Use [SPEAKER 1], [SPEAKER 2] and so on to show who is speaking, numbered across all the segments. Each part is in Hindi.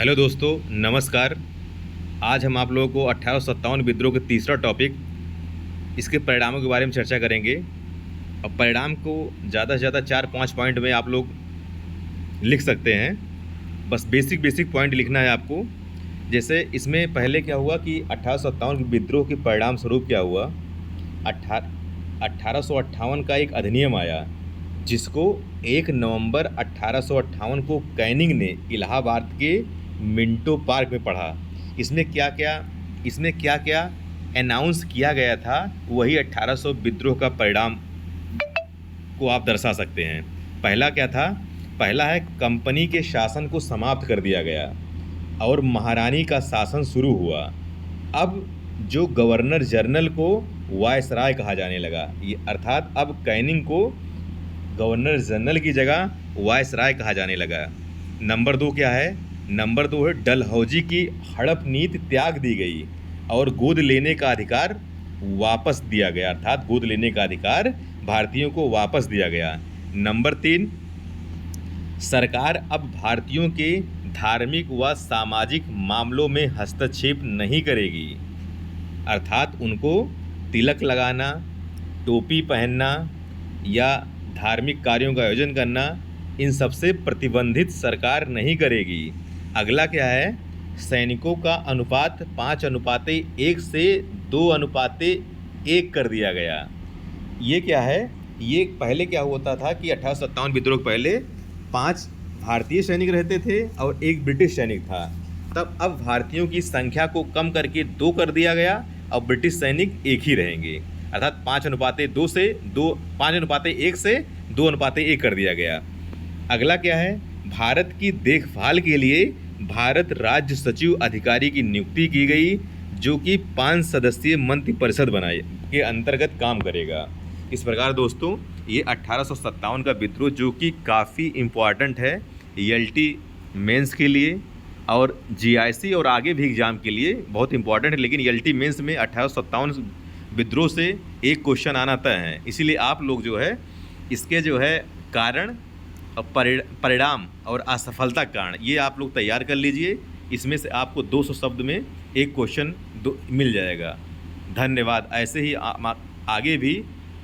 [SPEAKER 1] हेलो दोस्तों, नमस्कार। आज हम आप लोगों को 1857 विद्रोह के तीसरा टॉपिक, इसके परिणामों के बारे में चर्चा करेंगे। अब परिणाम को ज़्यादा से ज़्यादा 4-5 पॉइंट में आप लोग लिख सकते हैं। बस बेसिक बेसिक पॉइंट लिखना है आपको। जैसे इसमें पहले क्या हुआ कि 1857 के विद्रोह के परिणाम स्वरूप क्या हुआ, 1858 का एक अधिनियम आया जिसको 1 नवंबर 1858 को कैनिंग ने इलाहाबाद के मिंटो पार्क में पढ़ा। इसमें क्या क्या अनाउंस किया गया था, वही 1800 विद्रोह का परिणाम को आप दर्शा सकते हैं। पहला क्या था? पहला है, कंपनी के शासन को समाप्त कर दिया गया और महारानी का शासन शुरू हुआ। अब जो गवर्नर जनरल को वायसराय कहा जाने लगा, ये अर्थात अब कैनिंग को गवर्नर जनरल की जगह वायसराय कहा जाने लगा। नंबर 2 क्या है? नंबर 2 है, डलहौजी की हड़प नीति त्याग दी गई और गोद लेने का अधिकार वापस दिया गया, अर्थात गोद लेने का अधिकार भारतीयों को वापस दिया गया। नंबर 3, सरकार अब भारतीयों के धार्मिक व सामाजिक मामलों में हस्तक्षेप नहीं करेगी, अर्थात उनको तिलक लगाना, टोपी पहनना या धार्मिक कार्यों का आयोजन करना, इन सब से प्रतिबंधित सरकार नहीं करेगी। अगला क्या है? सैनिकों का अनुपात 5:1 से 2:1 कर दिया गया। ये क्या है? ये पहले क्या होता था कि 1857 विद्रोह पहले 5 भारतीय सैनिक रहते थे और 1 ब्रिटिश सैनिक था। तब अब भारतीयों की संख्या को कम करके 2 कर दिया गया और ब्रिटिश सैनिक 1 ही रहेंगे, अर्थात 5:2 से 5:1 से 2:1 कर दिया गया। अगला क्या है? भारत की देखभाल के लिए भारत राज्य सचिव अधिकारी की नियुक्ति की गई, जो कि 5 सदस्यीय मंत्रिपरिषद बनाए के अंतर्गत काम करेगा। इस प्रकार दोस्तों, ये 1857 का विद्रोह, जो कि काफ़ी इम्पॉर्टेंट है ELT मेंस के लिए और GIC और आगे भी एग्ज़ाम के लिए बहुत इम्पॉर्टेंट है। लेकिन ELT मेंस में 1857 विद्रोह से एक क्वेश्चन आना तय है। इसीलिए आप लोग जो है इसके जो है कारण और परिणाम और असफलता का कारण, ये आप लोग तैयार कर लीजिए। इसमें से आपको 200 शब्द में एक क्वेश्चन मिल जाएगा। धन्यवाद। ऐसे ही आगे भी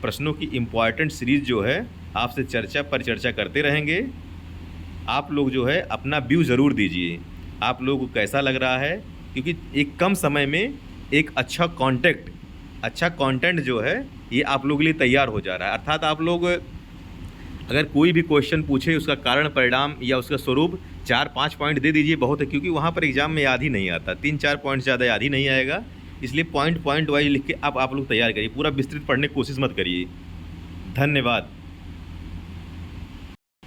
[SPEAKER 1] प्रश्नों की इम्पॉर्टेंट सीरीज़ जो है आपसे परिचर्चा करते रहेंगे। आप लोग जो है अपना व्यू ज़रूर दीजिए, आप लोगों को कैसा लग रहा है, क्योंकि एक कम समय में एक अच्छा कंटेंट जो है ये आप लोगों के लिए तैयार हो जा रहा है। अर्थात आप लोग अगर कोई भी क्वेश्चन पूछे, उसका कारण परिणाम या उसका स्वरूप 4-5 पॉइंट दे दीजिए, बहुत है, क्योंकि वहाँ पर एग्ज़ाम में याद ही नहीं आता, 3-4 पॉइंट ज़्यादा याद ही नहीं आएगा। इसलिए पॉइंट वाइज लिख के आप लोग तैयार करिए, पूरा विस्तृत पढ़ने की कोशिश मत करिए। धन्यवाद।